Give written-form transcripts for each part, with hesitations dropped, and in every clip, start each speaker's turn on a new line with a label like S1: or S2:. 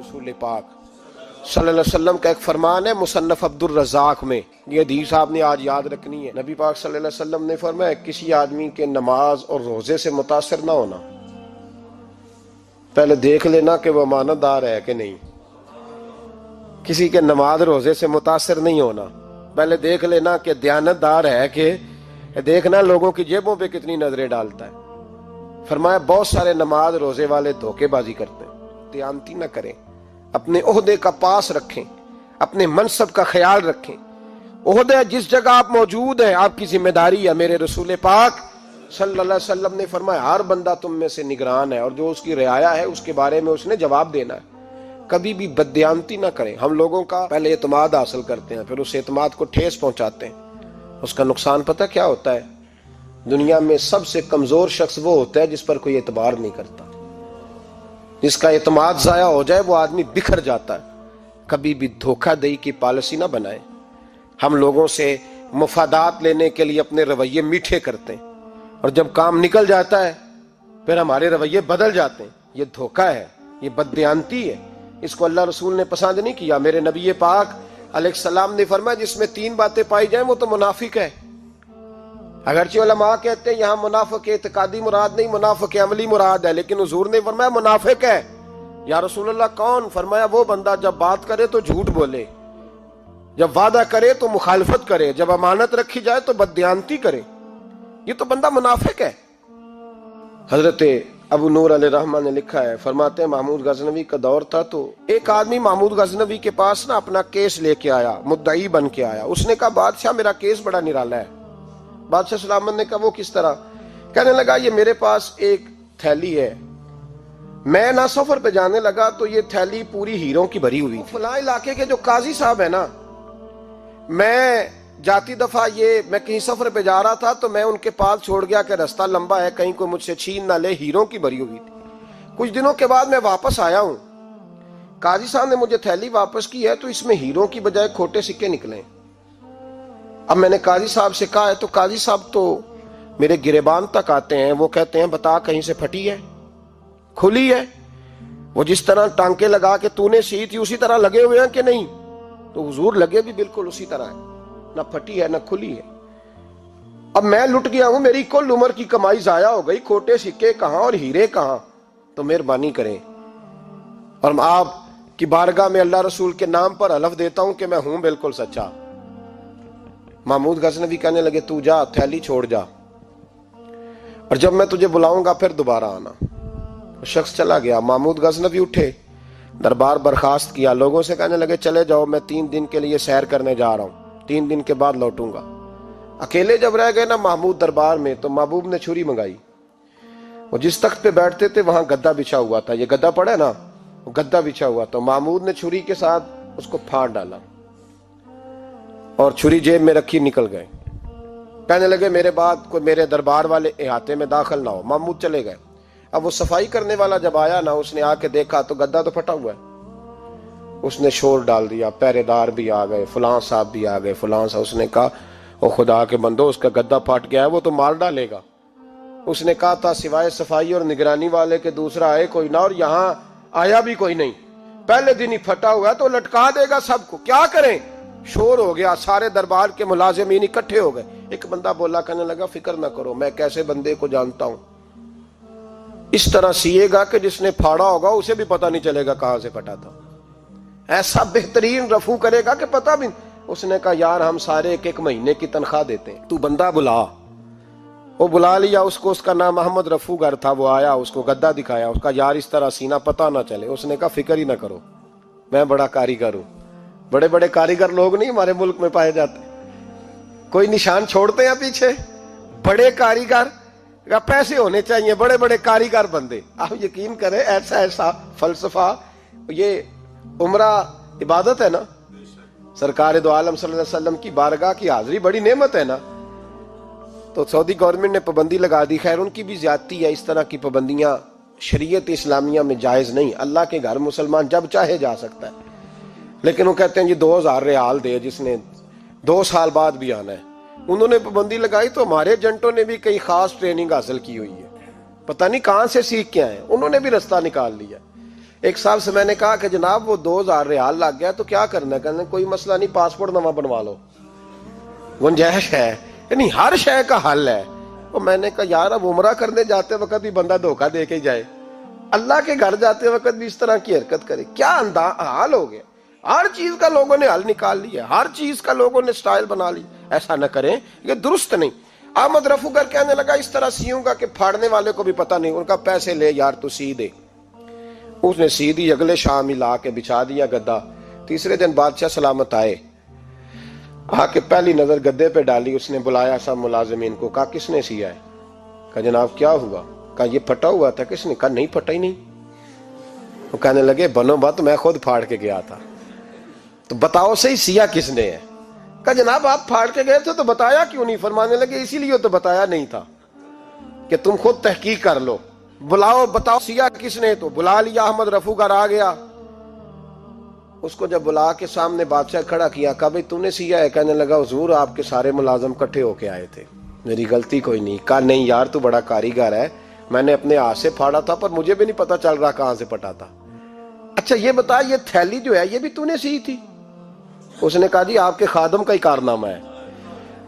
S1: रसूल पाक सल्लल्लाहु अलैहि वसल्लम का एक फरमान है मुसन्नफ अब्दुल रज़ाक में, ये हदीस आपने आज याद रखनी है। नबी पाक सल्लल्लाहु अलैहि वसल्लम ने फरमाया किसी आदमी के नमाज और रोजे से मुतासिर ना होना, पहले देख लेना कि वो अमानतदार है कि नहीं। किसी के नमाज रोजे से मुतासिर नहीं होना, पहले देख लेना कि दयानतदार है कि देखना लोगों की जेबों पे कितनी नजरें डालता है। फरमाया बहुत सारे नमाज रोजे वाले धोखेबाजी करते हैं, दयानती ना करें, अपने ओहदे का पास रखें, अपने मनसब का ख्याल रखें। ओहदे जिस जगह आप मौजूद हैं आपकी जिम्मेदारी है। मेरे रसूल पाक सल्लल्लाहु अलैहि वसल्लम ने फरमाया हर बंदा तुम में से निगरान है और जो उसकी रियाया है उसके बारे में उसने जवाब देना है। कभी भी बददयानती ना करें। हम लोगों का पहले एतमाद हासिल करते हैं, फिर उस एतमाद को ठेस पहुंचाते हैं। उसका नुकसान पता क्या होता है? दुनिया में सबसे कमजोर शख्स वो होता है जिस पर कोई एतबार नहीं करता। जिसका एतमाद जाया हो जाए वो आदमी बिखर जाता है। कभी भी धोखाधड़ी की पॉलिसी ना बनाए। हम लोगों से मुफादात लेने के लिए अपने रवैये मीठे करते हैं और जब काम निकल जाता है फिर हमारे रवैये बदल जाते हैं। ये धोखा है, ये बददयानती है। इसको अल्लाह रसूल ने पसंद नहीं किया। मेरे नबी पाक अलैहिस्सलाम ने फरमाया जिसमें तीन बातें पाई जाए वो तो मुनाफिक है। अगरचे उलमा कहते हैं यहाँ मुनाफिक इत्कादी मुराद नहीं, मुनाफिक अमली मुराद है, लेकिन हुजूर ने फरमाया मुनाफिक है। या रसूलुल्लाह कौन? फरमाया वो बंदा जब बात करे तो झूठ बोले, जब वादा करे तो मुखालफत करे, जब अमानत रखी जाए तो बददयानती करे। ये तो बंदा मुनाफिक है। हजरत अबू नूर अलैहिर्रहमान ने लिखा है, फरमाते हैं महमूद गजनवी का दौर था तो एक आदमी महमूद गजनवी के पास ना अपना केस लेके आया, मुद्दई बन के आया। उसने कहा बादशाह मेरा केस बड़ा निराला है। बादशाह सलामत ने कहा वो किस तरह? कहने लगा ये मेरे पास एक थैली है, मैं ना सफर पे जाने लगा तो ये थैली पूरी हीरों की भरी हुई। फलां इलाके के जो काजी साहब है ना, मैं जाती दफा मैं कहीं सफर पे जा रहा था तो मैं उनके पास छोड़ गया कि रास्ता लंबा है, कहीं कोई मुझसे छीन ना ले, हीरों की भरी हुई थी। कुछ दिनों के बाद मैं वापस आया हूं, काजी साहब ने मुझे थैली वापस की है तो इसमें हीरों की बजाय खोटे सिक्के निकले। अब मैंने काजी साहब से कहा है तो काजी साहब तो मेरे गिरेबान तक आते हैं, वो कहते हैं बता कहीं से फटी है, खुली है? वो जिस तरह टांके लगा के तूने सी थी उसी तरह लगे हुए हैं कि नहीं? तो हुजूर लगे भी बिल्कुल उसी तरह है, ना फटी है ना खुली है। अब मैं लुट गया हूं, मेरी कुल उम्र की कमाई जाया हो गई, खोटे सिक्के कहां और हीरे कहां? तो मेहरबानी करें और आप की बारगाह में अल्लाह रसूल के नाम पर हलफ देता हूं कि मैं हूं बिल्कुल सच्चा। महमूद गजनवी कहने लगे तू जा, थैली छोड़ जा और जब मैं तुझे बुलाऊंगा फिर दोबारा आना। शख्स चला गया। महमूद गजनवी उठे, दरबार बर्खास्त किया, लोगों से कहने लगे चले जाओ, मैं 3 दिन के लिए सैर करने जा रहा हूं, 3 दिन के बाद लौटूंगा। अकेले जब रह गए ना महमूद दरबार में तो महबूब ने छुरी मंगाई। वो जिस तख्त पे बैठते थे वहां गद्दा बिछा हुआ था, ये गद्दा पड़ा है ना, वो गद्दा बिछा हुआ था। महमूद ने छुरी के साथ उसको फाड़ डाला और छुरी जेब में रखी निकल गए। कहने लगे मेरे बाद कोई मेरे दरबार वाले इहाते में दाखिल ना हो। महमूद चले गए। अब वो सफाई करने वाला जब आया ना, उसने आके देखा तो गद्दा तो फटा हुआ है। उसने शोर डाल दिया, पहरेदार भी आ गए, फलां साहब भी आ गए, फलां साहब। उसने कहा ओ खुदा के बंदो उसका गद्दा फट गया है, वो तो मार डालेगा। उसने कहा था सिवाय सफाई और निगरानी वाले के दूसरा आए कोई ना, और यहाँ आया भी कोई नहीं। पहले दिन ही फटा हुआ है तो लटका देगा सबको, क्या करें? शोर हो गया, सारे दरबार के मुलाजिमीन इकट्ठे हो गए। एक बंदा बोला, कहने लगा फिक्र ना करो, मैं कैसे बंदे को जानता हूं, इस तरह सिएगा कि जिसने फाड़ा होगा उसे भी पता नहीं चलेगा कहां से फटा था। ऐसा बेहतरीन रफू करेगा कि पता भी। उसने कहा यार हम सारे एक महीने की तनख्वाह देते हैं, तू बंदा बुला। वो बुला लिया उसको, उसका नाम मोहम्मद रफूगर था। वो आया, उसको गद्दा दिखाया, उसका यार इस तरह सीना पता ना चले। उसने कहा फिक्र ही ना करो, मैं बड़ा कारीगर हूं। बड़े बड़े कारीगर लोग नहीं हमारे मुल्क में पाए जाते, कोई निशान छोड़ते हैं पीछे? बड़े कारीगर का पैसे होने चाहिए, बड़े बड़े कारीगर बंदे। आप यकीन करें ऐसा ऐसा फलसफा, ये उम्रा इबादत है ना, सरकार दो आलम सल्लल्लाहु अलैहि वसल्लम की बारगाह की हाजिरी बड़ी नेमत है ना। तो सऊदी गवर्नमेंट ने पाबंदी लगा दी, खैर उनकी भी ज्यादती है। इस तरह की पाबंदियां शरीयत इस्लामिया में जायज नहीं। अल्लाह के घर मुसलमान जब चाहे जा सकता है, लेकिन वो कहते हैं जी 2000 रियाल दे जिसने 2 साल बाद भी आना है। उन्होंने पाबंदी लगाई तो हमारे एजेंटों ने भी कई खास ट्रेनिंग हासिल की हुई है, पता नहीं कहां से सीख के आए, उन्होंने भी रास्ता निकाल लिया। एक साहब से मैंने कहा कि जनाब वो 2000 रियाल लग गया तो क्या करना है? कहने कोई मसला नहीं, पासपोर्ट नवा बनवा लो, गुंजाइश है। यानी हर शय का हल है। तो मैंने कहा यार अब उमरा करने जाते वक्त भी बंदा धोखा दे के जाए, अल्लाह के घर जाते वक्त भी इस तरह की हरकत करे, क्या हाल हो गया। हर चीज का लोगों ने हल निकाल लिया, हर चीज का लोगों ने स्टाइल बना ली। ऐसा न करें, ये दुरुस्त नहीं। अहमद रफूगर कहने लगा इस तरह सीऊंगा कि फाड़ने वाले को भी पता नहीं। उनका पैसे ले यार तू सी दे। उसने सी दी, अगले शाम ही ला के बिछा दिया गद्दा। तीसरे दिन बादशाह सलामत आए, आके पहली नजर गद्दे पे डाली। उसने बुलाया सब मुलाजिमीन को, कहा किसने सिया है? कहा जनाब क्या हुआ? कहा ये फटा हुआ था। किसने? कहा नहीं फटा ही नहीं। वो कहने लगे बनो बात, मैं खुद फाड़ के गया था। तो बताओ सही सिया किसने है? कहा जनाब आप फाड़ के गए थे तो बताया क्यों नहीं? फरमाने लगे इसीलिए तो बताया नहीं था कि तुम खुद तहकीक कर लो, बुलाओ बताओ सिया किसने। तो बुला लिया, अहमद रफूगर आ गया। उसको जब बुला के सामने बादशाह खड़ा किया, कहा भाई तूने सिया है? कहने लगा हुजूर आपके सारे मुलाजम इकट्ठे होके आए थे, मेरी गलती कोई नहीं। कहा नहीं यार तू बड़ा कारीगर है, मैंने अपने हाथ से फाड़ा था पर मुझे भी नहीं पता चल रहा कहां से फटा था। अच्छा ये बता ये थैली जो है ये भी तूने सी थी? उसने कहा जी आपके खादम का ही कारनामा है,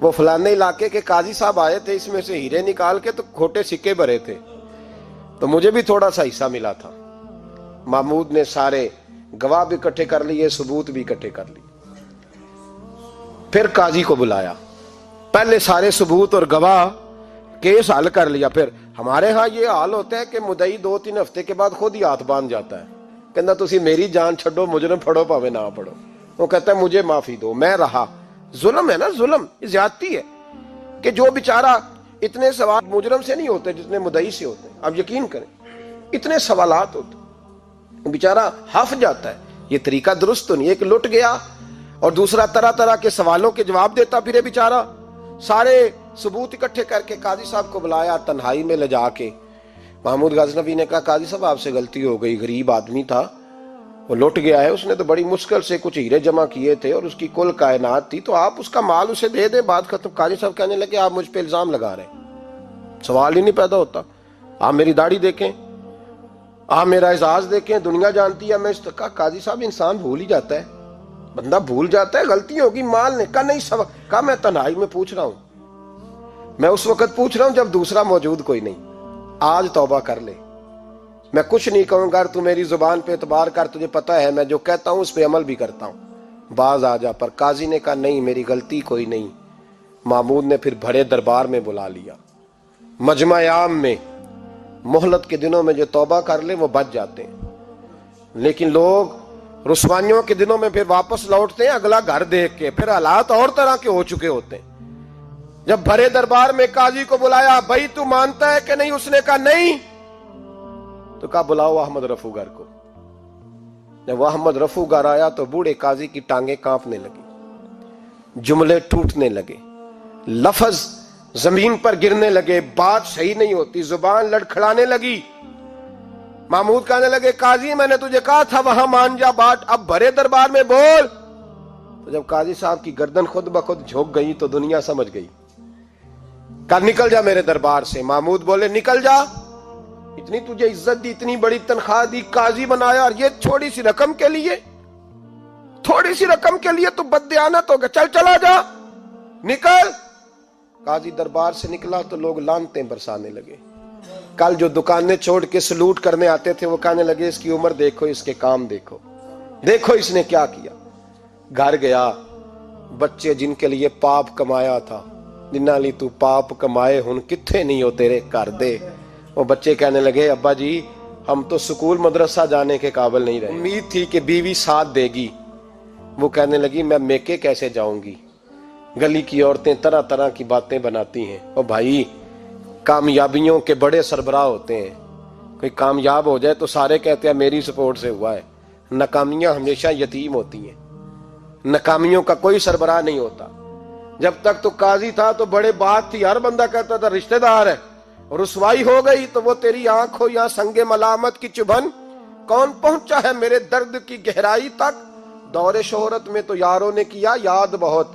S1: वो फलाने इलाके के काजी साहब आए थे, इसमें से हीरे निकाल के तो खोटे सिक्के भरे थे, तो मुझे भी थोड़ा सा हिस्सा मिला था। महमूद ने सारे गवाह भी इकट्ठे कर लिए, सबूत भी इकट्ठे कर लिए। फिर काजी को बुलाया, पहले सारे सबूत और गवाह केस हल कर लिया। फिर हमारे यहाँ ये हाल होता है कि मुदई 2-3 हफ्ते के बाद खुद ही हाथ बांध जाता है, कहना तुसी मेरी जान छड़ो, मुजरम फड़ो भावे ना पड़ो। वो कहता है मुझे माफी दो, मैं रहा। जुल्म है ना, जुल्म ज्यादती है कि जो बेचारा इतने सवाल मुजरम से नहीं होते जितने मुदई से होते हैं। अब यकीन करें इतने सवालात होते, बेचारा हफ जाता है। ये तरीका दुरुस्त तो नहीं। एक लुट गया और दूसरा तरह तरह के सवालों के जवाब देता फिरे बेचारा। सारे सबूत इकट्ठे करके काजी साहब को बुलाया, तन्हाई में ले जाके महमूद गजनवी ने कहा काजी साहब आपसे गलती हो गई, गरीब आदमी था, वो लुट गया है, उसने तो बड़ी मुश्किल से कुछ हीरे जमा किए थे और उसकी कुल कायनात थी, तो आप उसका माल उसे दे दे, बात खत्म। काजी साहब कहने लगे आप मुझ पे इल्जाम लगा रहे, सवाल ही नहीं पैदा होता। आप मेरी दाढ़ी देखें, आप मेरा एजाज देखें, दुनिया जानती है मैं इस कहा काजी साहब इंसान भूल ही जाता है, बंदा भूल जाता है, गलती होगी माल ने। कहा नहीं सब, कहा मैं तन्हाई में पूछ रहा हूं, मैं उस वक्त पूछ रहा हूं जब दूसरा मौजूद कोई नहीं। आज तौबा कर ले, मैं कुछ नहीं कहूंगा, तू मेरी जुबान पे एतबार कर, तुझे पता है मैं जो कहता हूं उस पे अमल भी करता हूं, बाज आ जा। पर काजी ने कहा नहीं मेरी गलती कोई नहीं। महमूद ने फिर बड़े दरबार में बुला लिया, मजमा आम में। मोहलत के दिनों में जो तौबा कर ले वो बच जाते हैं, लेकिन लोग रुसवानियों के दिनों में फिर वापस लौटते हैं अगला घर देख के, फिर हालात और तरह के हो चुके होते हैं। जब भरे दरबार में काजी को बुलाया, भाई तू मानता है कि नहीं? उसने कहा नहीं। तो कहा बुलाओ अहमद रफूगर को। जब वह अहमद रफूगर आया तो बूढ़े काजी की टांगे कांपने लगी, जुमले टूटने लगे, लफ्ज जमीन पर गिरने लगे, बात सही नहीं होती, जुबान लड़खड़ाने लगी। महमूद कहने लगे काजी मैंने तुझे कहा था वहां मान जा बात, अब भरे दरबार में बोल। तो जब काजी साहब की गर्दन खुद ब खुद झुक गई तो दुनिया समझ गई। कहा निकल जा मेरे दरबार से। महमूद बोले निकल जा, इतनी तुझे इज्जत दी, इतनी बड़ी तनख्वाह दी, काजी बनाया, और ये थोड़ी सी रकम के लिए, थोड़ी सी रकम के लिए तू बददियानत हो गया, चल चला जा, निकल। काजी दरबार से निकला तो लोग लानतें बरसाने लगे। कल जो दुकानें छोड़ के सलूट करने आते थे वो कहने लगे इसकी उम्र देखो, इसके काम देखो, देखो इसने क्या किया। घर गया, बच्चे जिनके लिए पाप कमाया था, जिन्ना ली तू पाप कमाए हुन किथे नहीं हो तेरे घर दे। वो बच्चे कहने लगे अब्बा जी हम तो स्कूल मदरसा जाने के काबिल नहीं रहे, उम्मीद थी कि बीवी साथ देगी। वो कहने लगी मैं मेके कैसे जाऊंगी, गली की औरतें तरह तरह की बातें बनाती हैं। और भाई कामयाबियों के बड़े सरबराह होते हैं, कोई कामयाब हो जाए तो सारे कहते हैं मेरी सपोर्ट से हुआ है। नाकामियां हमेशा यतीम होती हैं, नाकामियों का कोई सरबराह नहीं होता। जब तक तो काजी था तो बड़े बात थी, हर बंदा कहता था रिश्तेदार है, रुसवाई हो गई तो वो तेरी आंख हो या संगे मलामत की चुभन, कौन पहुंचा है मेरे दर्द की गहराई तक। दौरे शोहरत में तो यारों ने किया याद बहुत,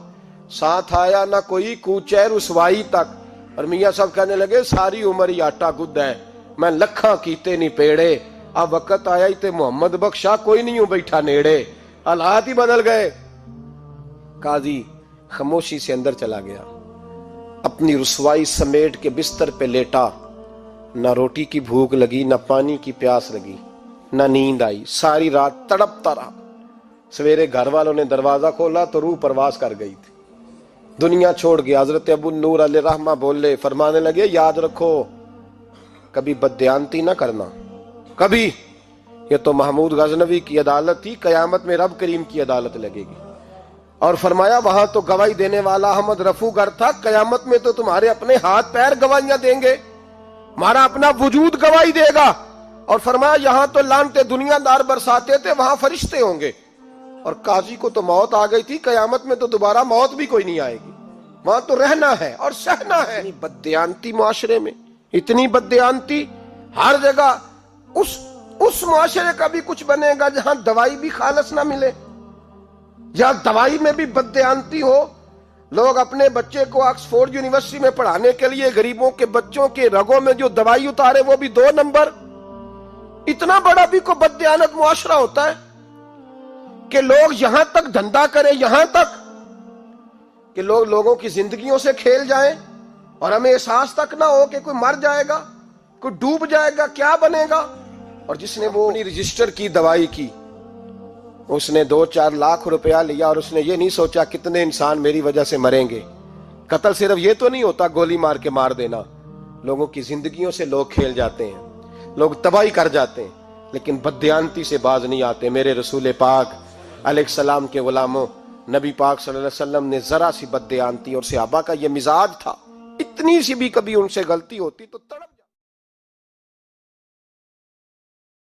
S1: साथ आया ना कोई कूचे रुसवाई तक। और मियाँ साहब कहने लगे सारी उम्र ही आटा गुद्द है, मैं लखा कीते नहीं पेड़े, आ वक्त आया ही ते मोहम्मद बख्शा कोई नहीं हूं बैठा नेड़े, हालात ही बदल गए। काजी खामोशी से अंदर चला गया, अपनी रुसवाई समेट के बिस्तर पे लेटा। ना रोटी की भूख लगी, ना पानी की प्यास लगी, ना नींद आई, सारी रात तड़पता रहा। सवेरे घर वालों ने दरवाजा खोला तो रूह परवास कर गई थी, दुनिया छोड़ गया। हजरत अबू नूर अलैहिर्रहमा बोले, फरमाने लगे, याद रखो कभी बददयांती ना करना, कभी। ये तो महमूद गजनवी की अदालत थी, कयामत में रब करीम की अदालत लगेगी। और फरमाया वहां तो गवाही देने वाला अहमद रफू गर था, कयामत में तो तुम्हारे अपने हाथ पैर गवाहियां देंगे, हमारा अपना वजूद गवाही देगा। और फरमाया यहां तो लानते दुनियादार बरसाते थे, वहां फरिश्ते होंगे। और काजी को तो मौत आ गई थी, कयामत में तो दोबारा मौत भी कोई नहीं आएगी, वहां तो रहना है और सहना है। इतनी बददयांती मुआशरे में, इतनी बददयांती हर जगह। उस मुआशरे का भी कुछ बनेगा जहां दवाई भी खालस ना मिले, या दवाई में भी बददयांती हो। लोग अपने बच्चे को ऑक्सफोर्ड यूनिवर्सिटी में पढ़ाने के लिए गरीबों के बच्चों के रगों में जो दवाई उतारे वो भी 2 नंबर। इतना बड़ा भी को बददयानत मुआशरा होता है कि लोग यहां तक धंधा करें, यहां तक कि लोग लोगों की जिंदगियों से खेल जाएं और हमें एहसास तक ना हो कि कोई मर जाएगा, कोई डूब जाएगा, क्या बनेगा। और जिसने वो अपनी रजिस्टर की दवाई की, उसने 2-4 लाख रुपया लिया और उसने ये नहीं सोचा कितने इंसान मेरी वजह से मरेंगे। कत्ल सिर्फ ये तो नहीं होता गोली मार के मार देना, लोगों की जिंदगियों से लोग खेल जाते हैं, लोग तबाही कर जाते हैं, लेकिन बददयांती से बाज नहीं आते। मेरे रसूल पाक अलैहिस्सलाम के गुलामों, नबी पाक सल्लल्लाहु अलैहि वसल्लम ने जरा सी बददयांती, और सहाबा का ये मिजाज था, इतनी सी भी कभी उनसे गलती होती तो तड़प